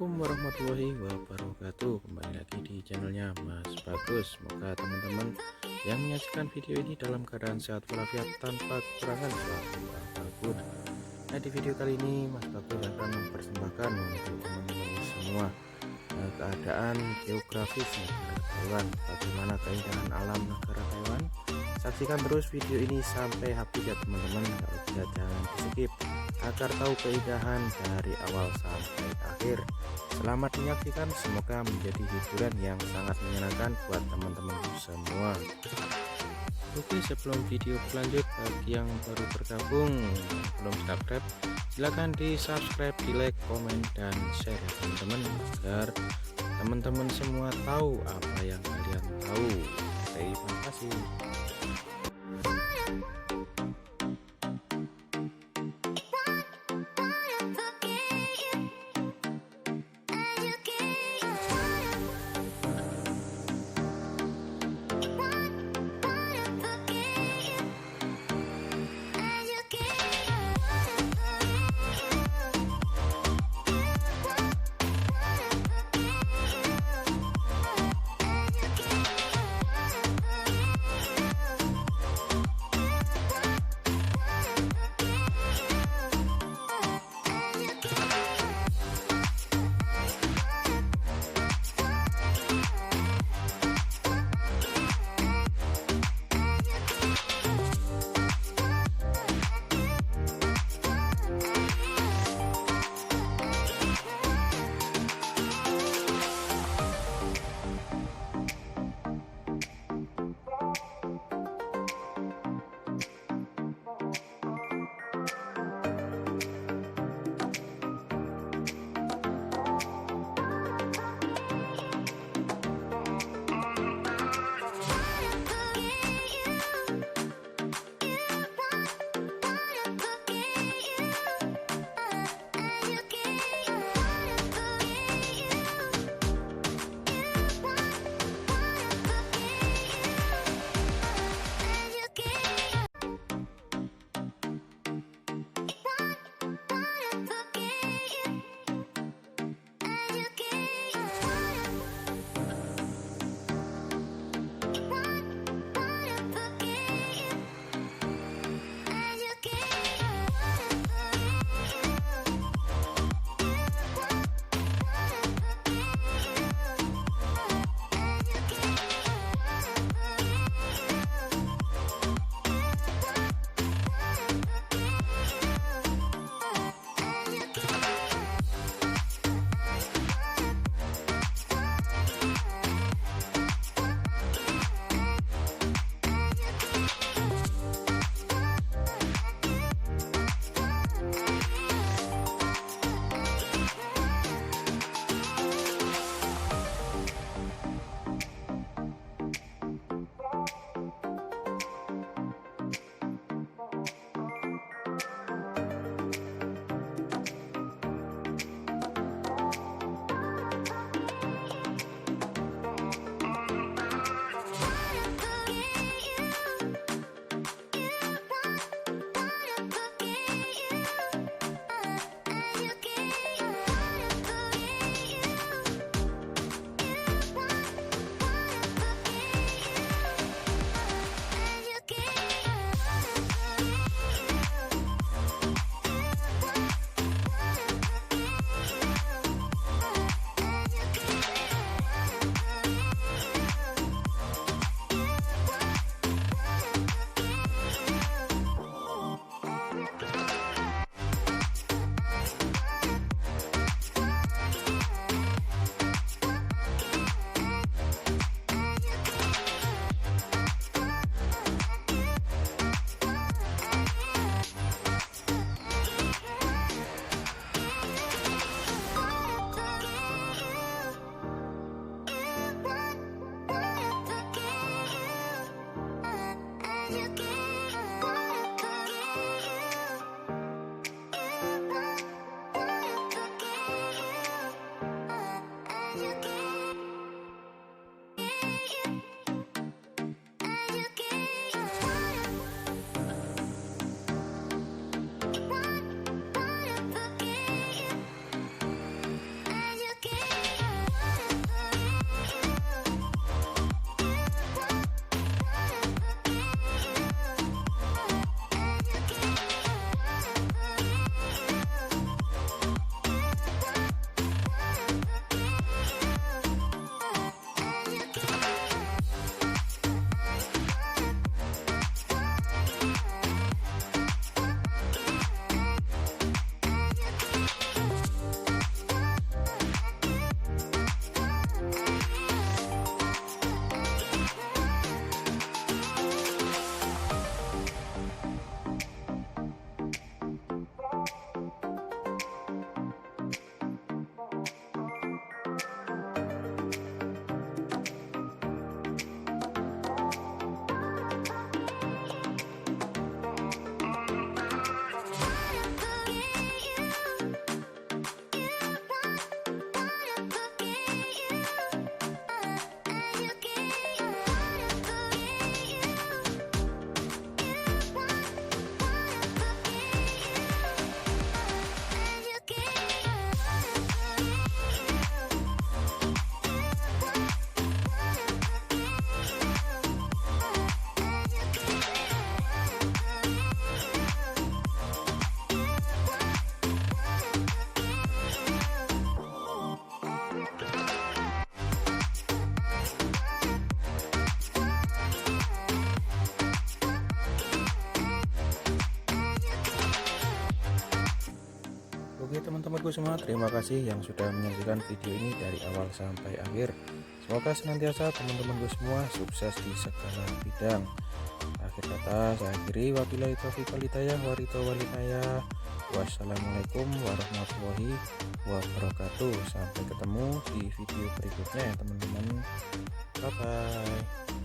Assalamualaikum warahmatullahi wabarakatuh. Kembali lagi di channelnya Mas Bagus. Semoga teman-teman yang menyaksikan video ini dalam keadaan sehat walafiat tanpa kekurangan suatu apapun. Nah, di video kali ini Mas Bagus akan mempersembahkan untuk teman-teman semua keadaan geografis negara Taiwan, bagaimana keindahan alam negara Taiwan. Saksikan terus video ini sampai habis ya teman-teman, kalau bisa jangan di skip agar tahu keindahan dari awal sampai akhir. Selamat menyaksikan, semoga menjadi hiburan yang sangat menyenangkan buat teman-teman semua. Oke, sebelum video berlanjut, bagi yang baru bergabung belum subscribe, silahkan di subscribe, di like, komen, dan share ya teman-teman, agar teman-teman semua tahu apa yang kalian tahu. Terima kasih. teman-temanku semua, terima kasih yang sudah menyaksikan video ini dari awal sampai akhir. Semoga senantiasa teman-temanku semua sukses di segala bidang. Akhir kata saya akhiri, wabillahi taufiq wal hidayah, wassalamualaikum warahmatullahi wabarakatuh. Sampai ketemu di video berikutnya ya teman-teman. Bye bye.